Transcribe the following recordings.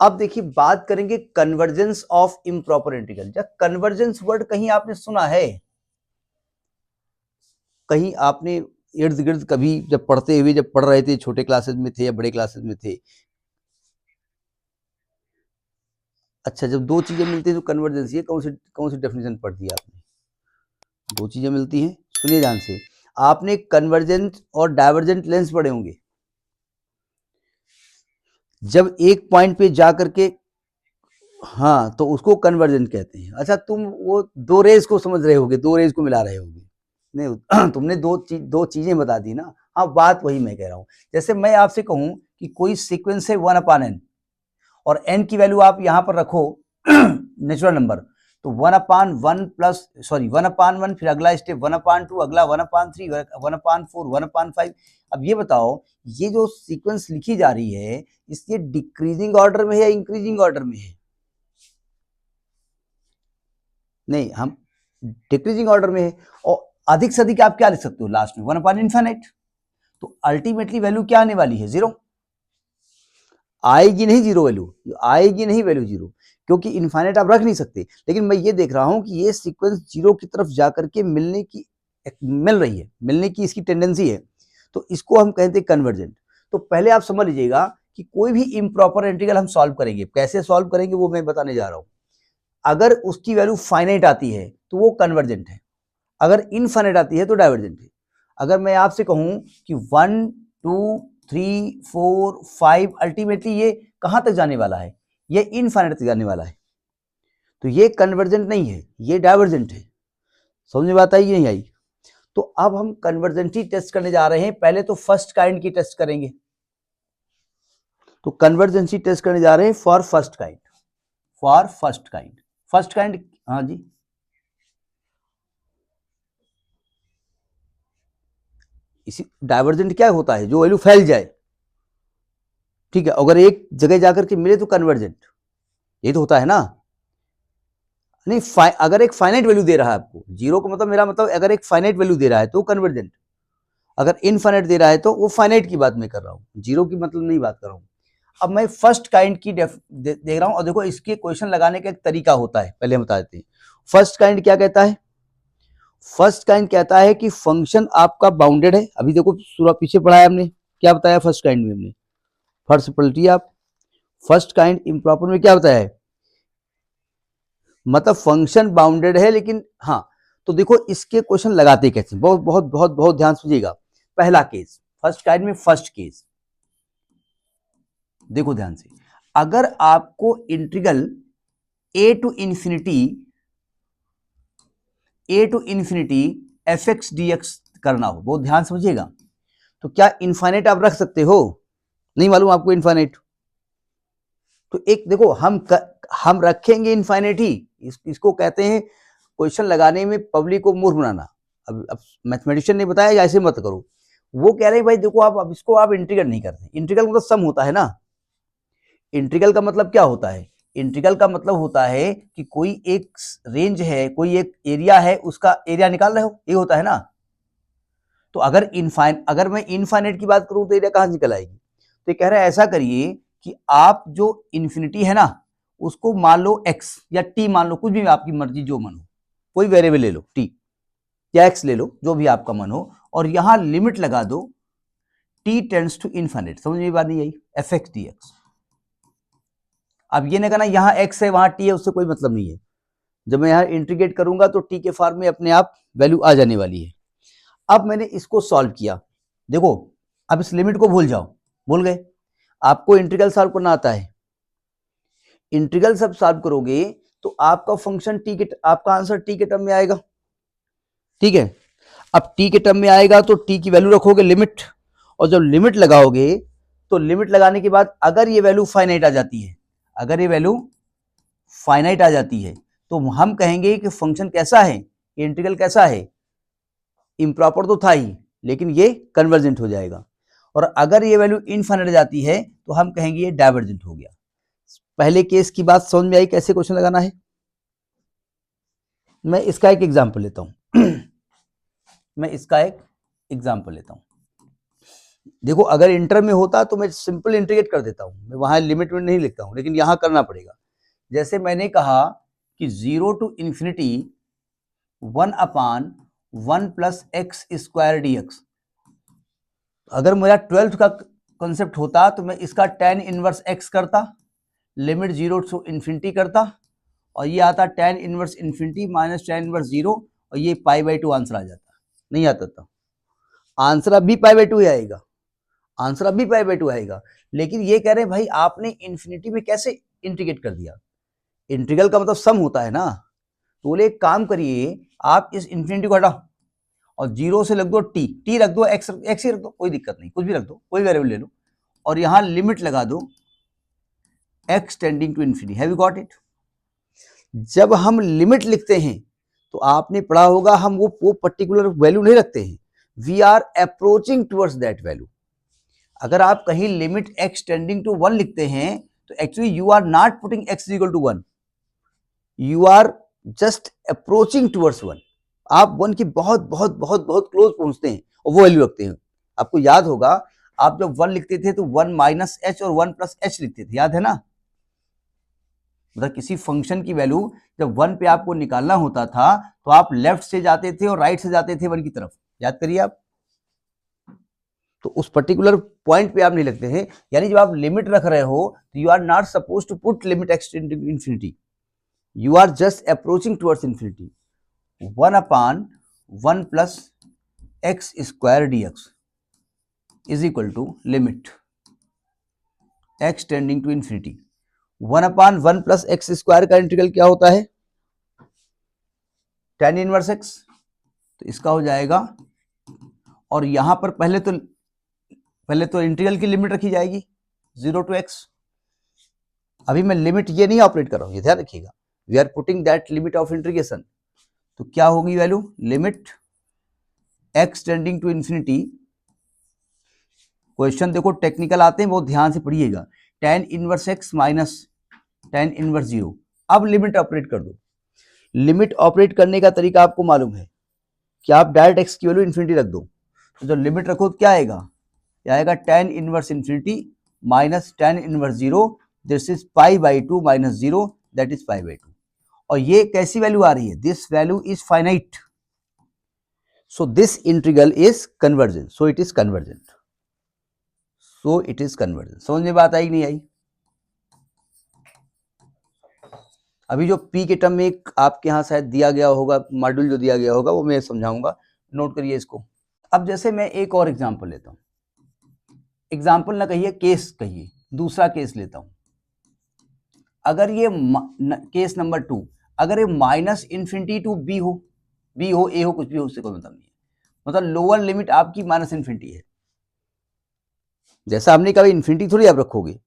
अब देखिए बात करेंगे कन्वर्जेंस ऑफ इम्प्रॉपर इंटीग्रल। जब कन्वर्जेंस वर्ड कहीं आपने सुना है, कहीं आपने इर्द गिर्द कभी जब पढ़ते हुए, जब पढ़ रहे थे, छोटे क्लासेस में थे या बड़े क्लासेस में थे? अच्छा, जब दो चीजें मिलती है तो कन्वर्जेंस, ये कौन सी डेफिनेशन पढ़ दी आपने? दो चीजें मिलती हैं, सुनिए ध्यान से, आपने कन्वर्जेंट और डाइवर्जेंट लेंस पढ़े होंगे। जब एक पॉइंट पे जा करके, हाँ, तो उसको कन्वर्जेंट कहते हैं। अच्छा, तुम वो दो रेज को समझ रहे होगे, दो रेज को मिला रहे होगे। नहीं तुमने दो चीजें बता दी ना। हाँ, बात वही मैं कह रहा हूं। जैसे मैं आपसे कहूं कि कोई सीक्वेंस है 1/n और n की वैल्यू आप यहां पर रखो नेचुरल नंबर, तो 1/1 प्लस 1/1, फिर अगला स्टेप 1/2, अगला 1/3, 1/4, 1/5। अब ये बताओ, ये जो सीक्वेंस लिखी जा रही है, इसके डिक्रीजिंग ऑर्डर में है या इंक्रीजिंग ऑर्डर में है? नहीं, हम डिक्रीजिंग ऑर्डर में है। और अधिक से अधिक आप क्या लिख सकते हो लास्ट में? 1/इनफिनिट। तो अल्टीमेटली वैल्यू क्या आने वाली है? 0 आएगी, नहीं 0 वैल्यू आएगी, नहीं वैल्यू 0, क्योंकि इनफाइनाइट आप रख नहीं सकते। लेकिन मैं ये देख रहा हूं कि ये सीक्वेंस 0 की तरफ जाकर के मिलने की इसकी टेंडेंसी है, तो इसको हम कहते हैं कन्वर्जेंट। तो पहले आप समझ लीजिएगा कि कोई भी इम्प्रॉपर इंटीग्रल हम सॉल्व करेंगे, कैसे सॉल्व करेंगे वो मैं बताने जा रहा हूं। अगर उसकी वैल्यू फाइनाइट आती है तो वो कन्वर्जेंट है, अगर इनफाइनाइट आती है तो डाइवर्जेंट है। अगर मैं आपसे कहूं कि 1 2 3 4 5 अल्टीमेटली ये कहां तक जाने वाला है? ये इनफाइनाइट तक जाने वाला है, तो ये कन्वर्जेंट नहीं है, ये डाइवर्जेंट है। समझ में बात आई कि नहीं आई? तो अब हम कन्वर्जेंटी टेस्ट करने जा रहे हैं। पहले तो फर्स्ट काइंड की टेस्ट करेंगे, तो कन्वर्जेंसी टेस्ट करने जा रहे हैं for first kind. First kind, हाँ जी, इसी डाइवर्जेंट क्या होता है? जो वैल्यू फैल जाए, ठीक है, अगर एक जगह जाकर के मिले तो कन्वर्जेंट, ये तो होता है ना। नहीं, अगर एक फाइनाइट वैल्यू दे रहा है आपको, 0 का मतलब, मेरा मतलब अगर एक फाइनाइट वैल्यू दे रहा है तो कन्वर्जेंट, अगर इनफाइनाइट दे रहा है तो वो फाइनाइट की बात मैं कर रहा हूं, 0 की मतलब नहीं बात कर रहा हूं। अब मैं फर्स्ट काइंड की देख रहा हूं, और देखो इसके क्वेश्चन लगाने का एक तरीका होता है, पहले हम बता देते हैं। फर्स्ट काइंड क्या कहता है? फर्स्ट काइंड कहता है कि फंक्शन आपका बाउंडेड है। अभी देखो पूरा पीछे पढ़ाया हमने, क्या बताया फर्स्ट काइंड में हमने? फर्स्ट पलटिए आप, फर्स्ट काइंड इम्प्रॉपर में क्या बताया है? मतलब फंक्शन बाउंडेड है, लेकिन हाँ, तो देखो इसके क्वेश्चन लगाते कैसे, बहुत बहुत बहुत बहुत ध्यान सुनिएगा। पहला केस, फर्स्ट काइंड में फर्स्ट केस, देखो ध्यान से, अगर आपको integral A to infinity F x D X करना हो, बहुत ध्यान समझिएगा, तो क्या इनफाइनाइट आप रख सकते हो? नहीं मालूम आपको इनफाइनाइट? तो एक देखो, हम रखेंगे इनफाइनाइट ही, इसको कहते हैं क्वेश्चन लगाने में पब्लिक को मूर्ख बनाना। अब मैथमेटिशियन ने बताया ऐसे मत करो, वो कह रहे भाई देखो आप, अब इसको आप इंटीग्रल नहीं करते। इंटीग्रल मतलब सम होता है ना। इंटीग्रल का मतलब क्या होता है? इंटीग्रल का मतलब होता है कि कोई एक रेंज है, कोई एक एरिया है, उसका एरिया निकाल रहे हो, ये होता है ना। तो अगर मैं इनफाइनाइट की बात करूं तो एरिया कहां निकल आएगी? तो कह रहे हैं ऐसा करिए कि आप जो इन्फिनिटी है ना, उसको मान लो x या t मान लो, कुछ भी आपकी मर्जी, जो मन हो, कोई वेरिएबल ले लो, t या x ले लो, जो भी आपका मन हो, और यहां लिमिट लगा दो t टेंड्स टू इनफाइनाइट। समझ में बात नहीं आई? F x D x. अब ये नहीं कहना यहाँ x है वहां t है, उससे कोई मतलब नहीं है। जब मैं यहाँ इंटीग्रेट करूंगा तो t के फॉर्म में अपने आप वैल्यू आ जाने वाली है। अब मैंने इसको सॉल्व किया, देखो, अब इस लिमिट को भूल जाओ, भूल गए? आपको इंटीग्रल सॉल्व करना आता है, इंटीग्रल सब सॉल्व करोगे तो आपका फंक्शन आपका आंसर टी के टर्म में आएगा, ठीक है। अब टी के टर्म में आएगा तो टी की वैल्यू रखोगे लिमिट, और जब लिमिट लगाओगे तो लिमिट लगाने के बाद अगर ये वैल्यू फाइनाइट आ जाती है, अगर ये वैल्यू फाइनाइट आ जाती है, तो हम कहेंगे कि फंक्शन कैसा है, इंटीग्रल कैसा है, इम्प्रॉपर तो था ही, लेकिन ये कन्वर्जेंट हो जाएगा। और अगर ये वैल्यू इनफाइनाइट जाती है तो हम कहेंगे ये डाइवर्जेंट हो गया। पहले केस की बात समझ में आई, कैसे क्वेश्चन लगाना है? मैं इसका एक एग्जांपल लेता हूं मैं इसका एक एग्जांपल लेता हूं। देखो अगर इंटर में होता तो मैं सिंपल इंटीग्रेट कर देता हूं, मैं वहां लिमिट में नहीं लिखता हूं, लेकिन यहां करना पड़ेगा। जैसे मैंने कहा कि 0 to infinity 1/1 plus X square D X. अगर मेरा 12th का कॉन्सेप्ट होता तो मैं इसका tan इनवर्स x करता, लिमिट 0 टू इन्फिनिटी करता, और ये आता tan inverse infinity minus tan inverse 0, और ये π/2 आंसर आ जाता। नहीं आता था, आंसर अब भी π/2 आएगा, आंसर अब भी π/2 आएगा। लेकिन ये कह रहे हैं भाई आपने इन्फिनिटी में कैसे इंटीग्रेट कर दिया? इंटीग्रल का मतलब सम होता है ना। तो बोले एक काम करिए, आप इस इन्फिनिटी को हटाओ और 0 से रख दो टी रख दो, एक्स ही रख दो, कोई दिक्कत नहीं, कुछ भी रख दो, कोई वेरिएबल ले लो, और यहां लिमिट लगा दो x tending to infinity. Have you got it? जब हम लिमिट लिखते हैं तो आपने पढ़ा होगा हम वो पर्टिकुलर वैल्यू नहीं रखते हैं, we are approaching towards that value. अगर आप कहीं लिमिट x टेंडिंग टू 1 लिखते हैं तो actually you are not putting x equal to 1, you are just approaching towards 1। आप 1 की बहुत बहुत बहुत बहुत क्लोज पहुंचते हैं और वो वैल्यू रखते हैं। आपको याद होगा आप जब 1 लिखते थे तो 1 माइनस एच और 1 प्लस एच लिखते थे, याद है ना? मतलब किसी फंक्शन की वैल्यू जब 1 पे आपको निकालना होता था तो आप लेफ्ट से जाते थे और राइट से जाते थे 1 की तरफ, याद करिए आप। तो उस पर्टिकुलर पॉइंट पे आप नहीं लिखते हैं, यानी जब आप लिमिट रख रहे हो तो you are not suppose to put limit X tending to infinity, you are just approaching towards infinity. 1/1 plus X square D X is equal to limit X tending to infinity. 1/1 plus X square का integral क्या होता है? tan inverse X. तो इसका हो जाएगा, और यहां पर पहले तो इंटीग्रल की लिमिट रखी जाएगी 0 टू एक्स। अभी मैं लिमिट ये नहीं ऑपरेट कर रहा हूं, ये ध्यान रखिएगा, we are putting that limit of integration. तो क्या होगी value? Limit X tending to infinity. Question देखो टेक्निकल आते हैं, बहुत ध्यान से पढ़िएगा। tan inverse X minus tan inverse 0। अब लिमिट ऑपरेट कर दो। लिमिट ऑपरेट करने का तरीका आपको मालूम है कि आप डायरेक्ट एक्स की वैल्यू इन्फिनिटी रख दो, तो जब लिमिट रखो तो क्या आएगा? क्या आएगा? tan inverse infinity minus tan inverse 0, this is π/2 minus 0, that is π/2। और ये कैसी वैल्यू आ रही है? This value is finite, so this integral is convergent, so it is convergent, so it is convergent. समझ में बात आई नहीं आई? अभी जो पी के टर्म में आपके यहाँ शायद दिया गया होगा, मॉड्यूल जो दिया गया होगा वो मैं समझाऊंगा, नोट करिए इसको। अब जैसे मैं एक और एग्जांपल लेता हूं, एग्जांपल ना कहिए, केस कहिए, दूसरा केस लेता हूं। अगर ये केस नंबर 2, अगर ये माइनस इन्फिनिटी टू बी हो, बी हो, ए हो, कुछ भी हो, उससे कोई मतलब नहीं है, मतलब लोअर लिमिट आपकी माइनस इन्फिनिटी है। जैसा हमने कहा इन्फिनिटी थोड़ी आप रखोगे,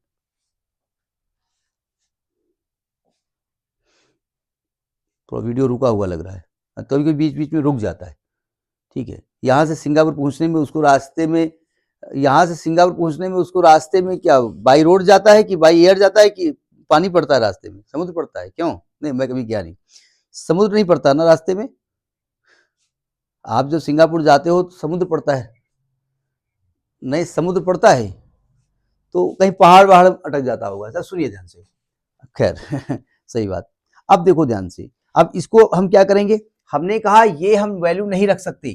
थोड़ा वीडियो रुका हुआ लग रहा है, कभी कभी बीच बीच में रुक जाता है, ठीक है। यहाँ से सिंगापुर पहुंचने में उसको रास्ते में, यहाँ से सिंगापुर पहुंचने में उसको रास्ते में क्या बाई रोड जाता है कि बाई एयर जाता है कि पानी पड़ता है रास्ते में? समुद्र पड़ता है, क्यों? नहीं, मैं कभी गया नहीं, समुद्र नहीं पड़ता ना रास्ते में। आप जब सिंगापुर जाते हो तो समुद्र पड़ता है? नहीं, समुद्र पड़ता है तो कहीं पहाड़ वहाड़ अटक जाता होगा। सर सुनिए ध्यान से, खैर सही बात। अब देखो ध्यान से, अब इसको हम क्या करेंगे? हमने कहा ये हम वैल्यू नहीं रख सकते,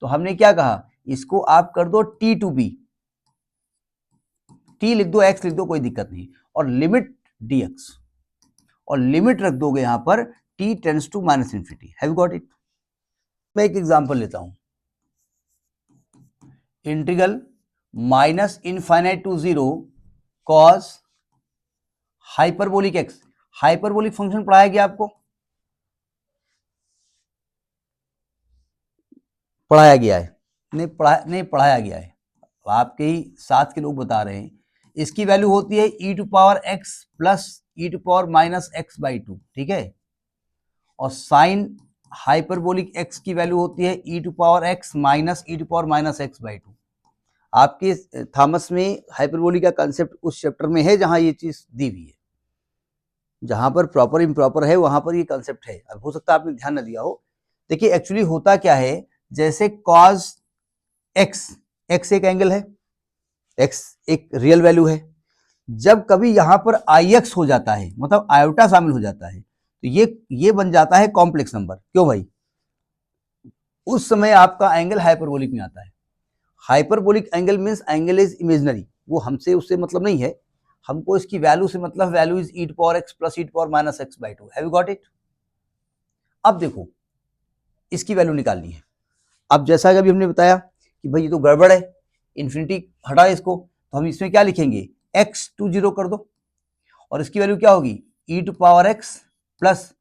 तो हमने क्या कहा, इसको आप कर दो टी टू बी, टी लिख दो, एक्स लिख दो, कोई दिक्कत नहीं, और लिमिट डी एक्स, और लिमिट रख दोगे यहां पर T tends to minus infinity. Have you got it? मैं एक एग्जांपल लेता हूं, integral minus infinite to 0 cos hyperbolic X. Hyperbolic function पढ़ाया गया आपको? पढ़ाया गया है? नहीं पढ़ाया गया है, आपके ही साथ के लोग बता रहे हैं। इसकी वैल्यू होती है e to power x plus e to power minus x by 2, ठीक है। और साइन हाइपरबोलिक x की वैल्यू होती है e to power x minus e to power minus x by 2। आपके थॉमस में हाइपरबोलिक का कंसेप्ट उस चैप्टर में है जहां ये चीज दी हुई है, जहां पर प्रॉपर इम्प्रॉपर है वहां पर ये कंसेप्ट है। अब हो सकता है आपने ध्यान न दिया हो। देखिए एक्चुअली होता क्या है, जैसे कॉस एक्स, एक्स एक एंगल है, x एक रियल वैल्यू है। जब कभी यहां पर ix हो जाता है, मतलब आयोटा शामिल हो जाता है, तो ये बन जाता है कॉम्प्लेक्स नंबर। क्यों भाई? उस समय आपका एंगल हाइपरबोलिक में आता है। Hyperbolic angle means angle is imaginary, वो हमसे उससे मतलब नहीं है, हमको इसकी वैल्यू से मतलब value is e to x plus e to -x/2। Have you got it? अब देखो इसकी वैल्यू निकालनी है। अब जैसा कि अभी हमने बताया कि भाई ये तो गड़बड़ है, इन्फिनिटी हटा इसको, तो हम इसमें क्या लिखेंगे, x टू 0 कर दो, और इसकी वैल्यू क्या होगी, e to x plus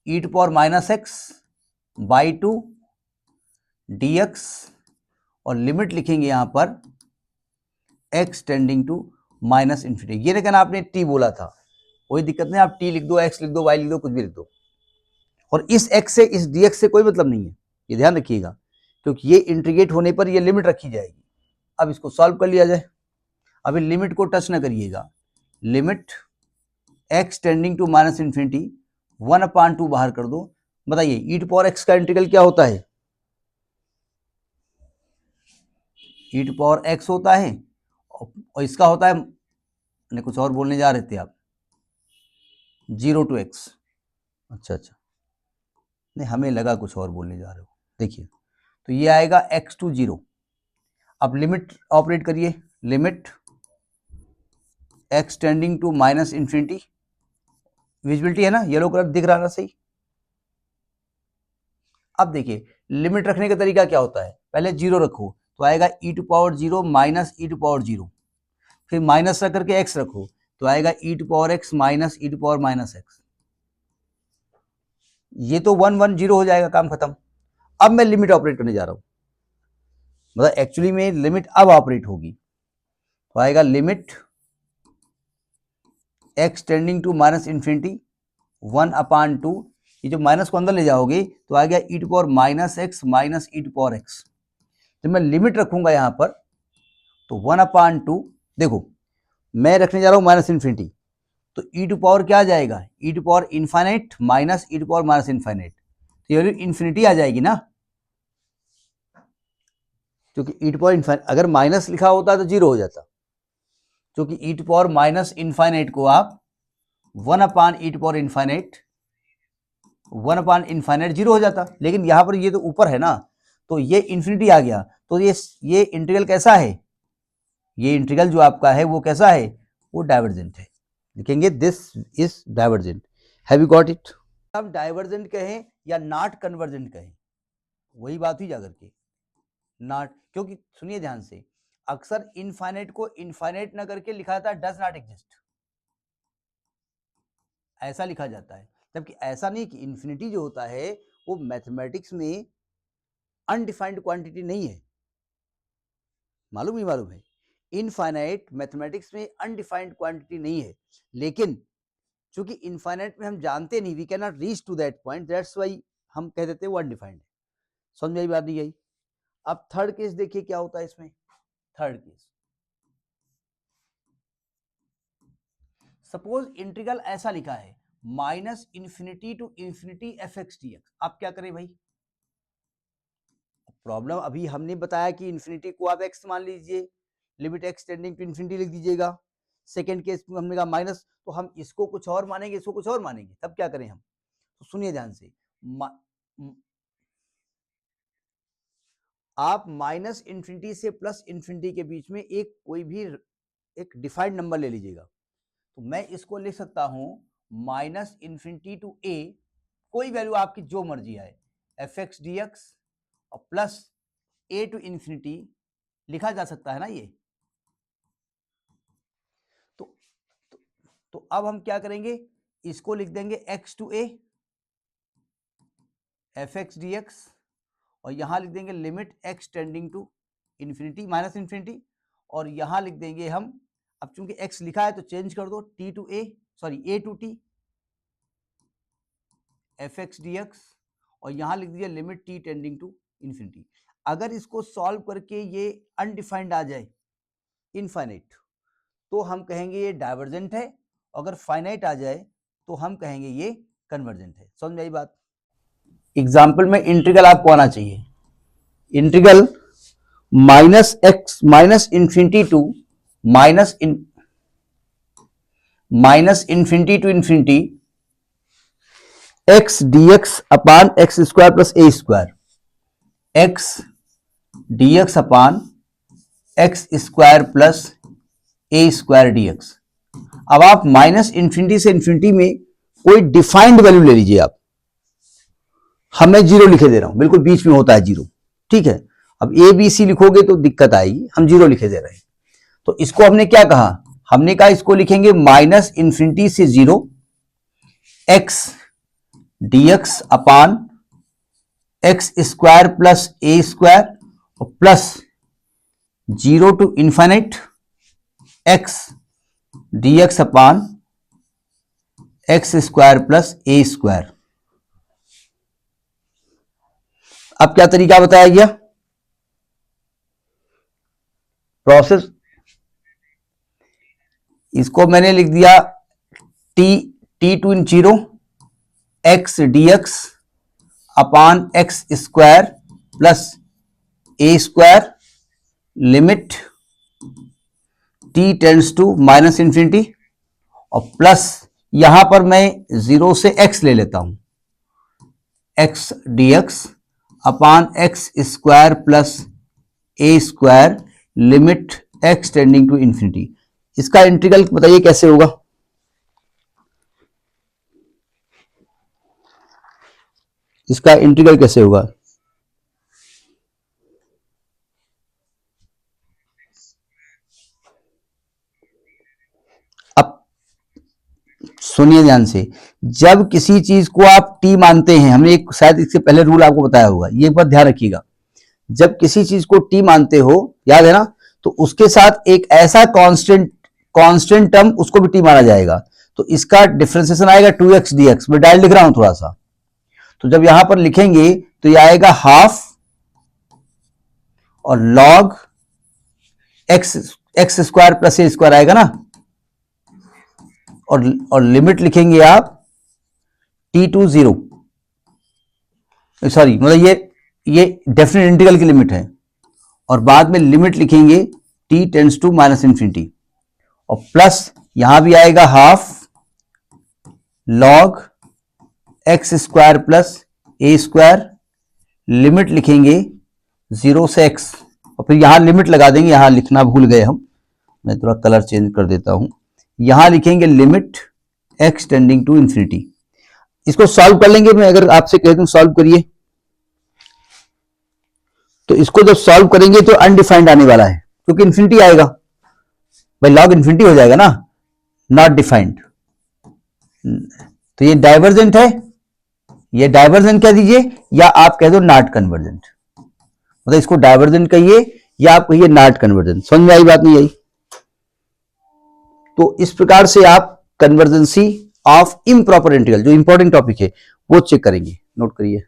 e to -x/2 dx, और लिमिट लिखेंगे यहां पर x टेंडिंग टू -इन्फिनिटी। ये लेकिन आपने t बोला था, कोई दिक्कत नहीं, आप t लिख दो, x लिख दो, y लिख दो, कुछ भी लिख दो, और इस x से इस dx से कोई मतलब नहीं है, ये ध्यान रखिएगा, क्योंकि ये इंटीग्रेट होने पर ये लिमिट रखी जाएगी। अब इसको सॉल्व कर लिया जाए। अभी लिमिट को टच ना करिएगा, limit x tending to -infinity 1/2 बाहर कर दो। बताइए e to x का इंटीग्रल क्या होता है, e to x होता है, और इसका होता है, नहीं कुछ और बोलने जा रहे थे आप, 0 to x। अच्छा, नहीं हमें लगा कुछ और बोलने जा रहे हो। देखिए तो ये आएगा x to 0। अब लिमिट ऑपरेट करिए, limit x tending to -infinity, visibility है ना, येलो कलर दिख रहा ना सही। अब देखिए लिमिट रखने का तरीका क्या होता है, पहले 0 रखो तो आएगा e to -0 e to 0, फिर माइनस रख करके x रखो तो आएगा e to x e to -x। ये तो 1 1 0 हो जाएगा, काम खत्म। अब मैं लिमिट ऑपरेट करने जा रहा हूं, मतलब एक्चुअली में लिमिट अब ऑपरेट होगी, तो आएगा limit x tending to -infinity 1/2, ये जो माइनस को अंदर ले जाओगे तो आ गया e to x e to x। जब मैं लिमिट रखूंगा यहां पर तो 1/2, देखो मैं रखने जा रहा हूं -इन्फिनिटी, तो e टू पावर क्या आ जाएगा, e to power infinite minus e to power -infinite, तो ये इन्फिनिटी आ जाएगी ना, क्योंकि e टू पावर इनफाइनाइट, अगर माइनस लिखा होता तो 0 हो जाता, क्योंकि e टू पावर -इनफाइनाइट को आप 1/e टू पावर इनफाइनाइट 1/इनफाइनाइट 0 हो जाता, लेकिन यहां पर ये तो ऊपर है ना, तो ये इन्फिनिटी आ गया, तो ये इंटीग्रल कैसा है, ये इंटीग्रल जो आपका है वो कैसा है, वो डाइवर्जेंट है, लिखेंगे this is divergent. Have you got it? हम डाइवर्जेंट कहें या नॉट कन्वर्जेंट कहें, वही बात ही जाकर के नॉट, क्योंकि सुनिए ध्यान से, अक्सर इनफाइनाइट को इनफाइनाइट ना करके लिखा जाता है डज नॉट एग्जिस्ट, ऐसा लिखा जाता है, जबकि ऐसा नहीं कि इन्फिनिटी जो होता है वो मैथमेटिक्स में अनडिफाइंड क्वांटिटी नहीं है, मालूम नहीं मालूम है, इनफाइनाइट मैथमेटिक्स में अनडिफाइंड क्वांटिटी नहीं है, लेकिन चूंकि इनफाइनाइट में हम जानते नहीं, we can not reach to that point, that's why हम कह देते हैं वो अनडिफाइंड है। समझ में आई बात नहीं आई? अब थर्ड केस देखिए क्या होता है इसमें। थर्ड केस, सपोज इंटीग्रल ऐसा लिखा है -infinity to infinity f(x) dx। आप क्या करें भाई, प्रॉब्लम अभी हमने बताया कि इन्फिनिटी को आप x मान लीजिए, limit x tending to infinity लिख दीजिएगा। सेकंड केस में हमने कहा माइनस, तो हम इसको कुछ और मानेंगे, इसको कुछ और मानेंगे, तब क्या करें हम, तो सुनिए ध्यान से, आप -इन्फिनिटी से +इन्फिनिटी के बीच में एक कोई भी एक डिफाइंड नंबर ले लीजिएगा, तो मैं इसको लिख सकता हूं -इन्फिनिटी टू a, कोई वैल्यू आपकी जो मर्जी आए, f(x) dx और प्लस a टू इन्फिनिटी लिखा जा सकता है ना ये। तो अब हम क्या करेंगे, इसको लिख देंगे x to a f(x) dx, और यहां लिख देंगे limit x tending to infinity -infinity, और यहां लिख देंगे हम, अब चूंकि x लिखा है तो चेंज कर दो, a to t f(x) dx, और यहां लिख दिया limit t tending to infinity. अगर इसको सॉल्व करके ये अनडिफाइंड आ जाए, इनफाइनाइट, तो हम कहेंगे ये डाइवर्जेंट है, अगर फाइनाइट आ जाए तो हम कहेंगे ये कन्वर्जेंट है। समझ में आई बात? एग्जाम्पल में इंटीग्रल आपको आना चाहिए, integral -x -infinity to minus infinity to infinity X D X upon X square plus A square, X D X upon X square plus A square D x. अब आप माइनस इन्फिनिटी से infinity में कोई defined value ले लीजिए आप, हमें zero लिखे दे रहा हूं, बिल्कुल बीच में होता है जीरो, ठीक है। अब ए बी सी लिखोगे तो दिक्कत आएगी, हम जीरो लिखे दे रहे हैं। तो इसको हमने क्या कहा, हमने कहा इसको लिखेंगे माइनस इन्फिनिटी से zero X D X upon X square plus ए स्क्वायर और plus zero to infinite X D X upon X square plus A square. अब क्या तरीका बताया गया, प्रोसेस, इसको मैंने लिख दिया टी टू इन zero X D X upon X square plus A square limit T tends to minus infinity और प्लस यहां पर मैं जीरो से एक्स ले लेता हूं, X D X upon X square plus A square limit X tending to infinity. इसका इंटीग्रल बताइए कैसे होगा, इसका इंटीग्रल कैसे होगा, अब सुनिए ध्यान से, जब किसी चीज को आप टी मानते हैं, हमने एक शायद इससे पहले रूल आपको बताया होगा, ये बात ध्यान रखिएगा, जब किसी चीज को टी मानते हो, याद है ना, तो उसके साथ एक ऐसा कांस्टेंट टर्म उसको भी टी माना जाएगा। तो इसका डिफरेंशिएशन आएगा 2x dx, मैं डायरेक्ट लिख रहा हूं थोड़ा सा, तो जब यहां पर लिखेंगे तो यह आएगा हाफ और लॉग एक्स स्क्वायर प्लस ए स्क्वायर आएगा ना, और लिमिट लिखेंगे आप टी टू जीरो, सॉरी मतलब ये डेफिनेट इंटीग्रल की लिमिट है, और बाद में लिमिट लिखेंगे t tends to minus infinity और प्लस यहां भी आएगा half log x square plus ए स्क्वायर, लिमिट लिखेंगे जीरो से एक्स और फिर यहां लिमिट लगा देंगे, यहां लिखना भूल गए हम, मैं थोड़ा कलर चेंज कर देता हूं, यहां लिखेंगे limit X tending to infinity. इसको सॉल्व कर लेंगे, मैं अगर आपसे कह दूं सॉल्व करिए, तो इसको जब सॉल्व करेंगे तो अनडिफाइंड आने वाला है, क्योंकि इंफिनिटी आएगा, भाई लॉग इंफिनिटी हो जाएगा ना, नॉट डिफाइंड। तो ये डाइवर्जेंट है, ये डाइवर्जेंट कह दीजिए या आप कह दो नॉट कन्वर्जेंट, मतलब इसको डाइवर्जेंट कहिए या आप कहिए नॉट कन्वर्जेंट। समझ में आई बात नहीं आई? तो इस प्रकार से आप कन्वर्जेंसी ऑफ इम्प्रॉपर इंटीग्रल, जो इंपॉर्टेंट टॉपिक है वो चेक करेंगे, नोट करिए।